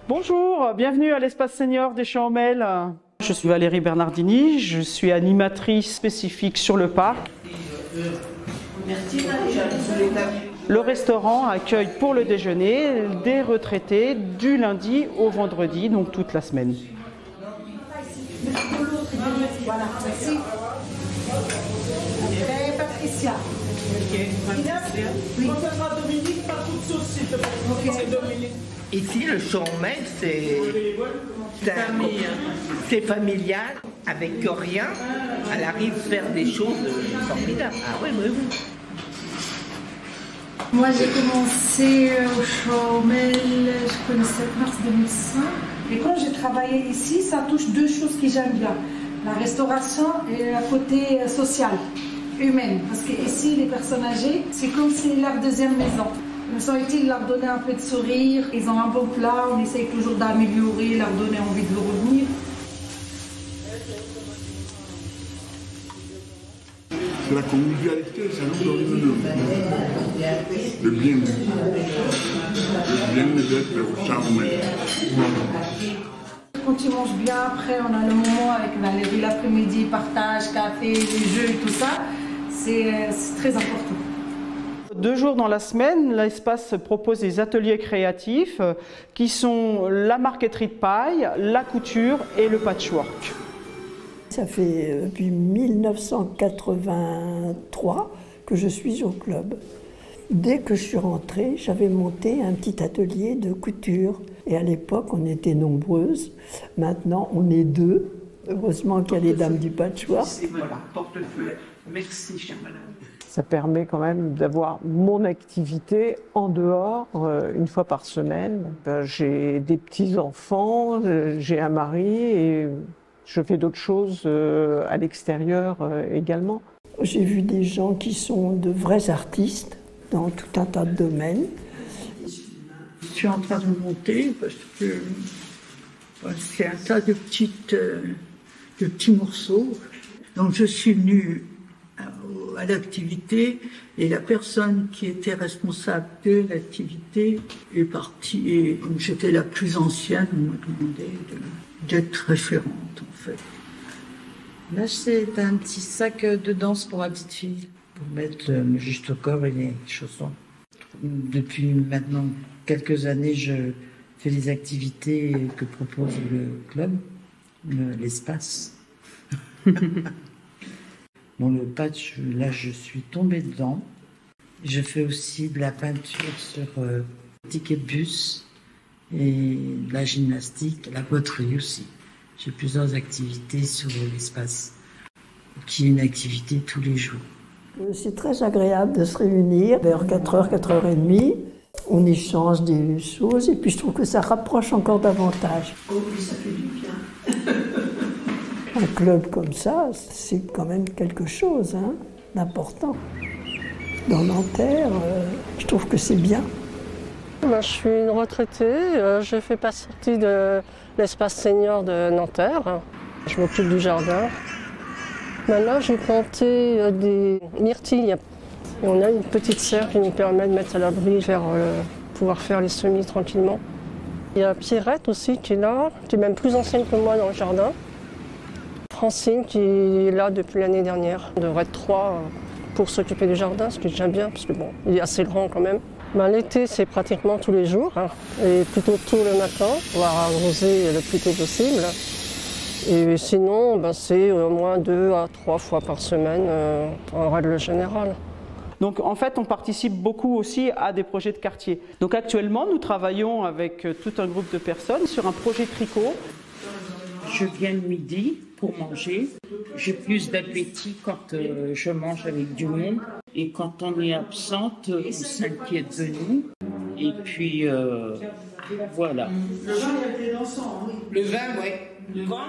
Bonjour, bienvenue à l'espace senior des Champs-Aumel. Je suis Valérie Bernardini, je suis animatrice spécifique sur le parc. Le restaurant accueille pour le déjeuner des retraités du lundi au vendredi, donc toute la semaine. Voilà, merci. Patricia. Oui. Ici, le Champs-Aumel, c'est familial, avec rien. Elle arrive à faire des choses formidables. Ah oui, oui, oui. Moi, j'ai commencé au Champs-Aumel, je connaissais mars 2005. Et quand j'ai travaillé ici, ça touche deux choses que j'aime bien. La restauration et le côté social, humain. Parce qu'ici, les personnes âgées, c'est comme si c'est leur deuxième maison. Il me semble utile de leur donner un peu de sourire. Ils ont un bon plat, on essaye toujours d'améliorer, leur donner envie de revenir. C'est la convivialité, c'est nous donner le bien-être au Champs-Aumel. Quand tu manges bien, après on a le moment avec Valérie l'après-midi, partage, café, les jeux et tout ça, c'est très important. 2 jours dans la semaine, l'espace propose des ateliers créatifs qui sont la marqueterie de paille, la couture et le patchwork. Ça fait depuis 1983 que je suis au club. Dès que je suis rentrée, j'avais monté un petit atelier de couture. Et à l'époque, on était nombreuses. Maintenant, on est 2. Heureusement qu'il y a les dames du patchwork. Voilà, portefeuille. Merci, chère madame. Ça permet quand même d'avoir mon activité en dehors, une fois par semaine. J'ai des petits-enfants, j'ai un mari et je fais d'autres choses à l'extérieur également. J'ai vu des gens qui sont de vrais artistes dans tout un tas de domaines. Je suis en train de monter parce que c'est un tas de petits morceaux. Donc je suis venue à l'activité et la personne qui était responsable de l'activité est partie. Et comme j'étais la plus ancienne, on m'a demandé d'être référente en fait. Là, c'est un petit sac de danse pour ma petite fille, pour mettre juste au corps et les chaussons. Depuis maintenant quelques années, je fais les activités que propose le club, l'espace. Bon, le patch, là, je suis tombée dedans. Je fais aussi de la peinture sur ticket de bus et de la gymnastique, la poterie aussi. J'ai plusieurs activités sur l'espace, qui est une activité tous les jours. C'est très agréable de se réunir vers 4h, 4h30. On échange des choses et puis je trouve que ça rapproche encore davantage. Oh oui, ça fait du bien. Un club comme ça, c'est quand même quelque chose d'important. Dans Nanterre, je trouve que c'est bien. Je suis une retraitée, je fais partie de l'espace senior de Nanterre. Je m'occupe du jardin. Maintenant, j'ai planté des myrtilles. On a une petite serre qui nous permet de mettre à l'abri, pouvoir faire les semis tranquillement. Il y a Pierrette aussi qui est là, qui est même plus ancienne que moi dans le jardin. Francine qui est là depuis l'année dernière. On devrait être 3 pour s'occuper du jardin, ce qui est déjà bien, parce que bon, il est assez grand quand même. L'été, c'est pratiquement tous les jours, et plutôt tôt le matin, voire arroser le plus tôt possible. Et sinon, c'est au moins 2 à 3 fois par semaine, en règle générale. Donc en fait, on participe beaucoup aussi à des projets de quartier. Donc actuellement, nous travaillons avec tout un groupe de personnes sur un projet tricot. Je viens le midi pour manger. J'ai plus d'appétit quand je mange avec du monde. Et quand on est absente, on s'inquiète de nous. Et puis, voilà. Le vin, oui. Le vin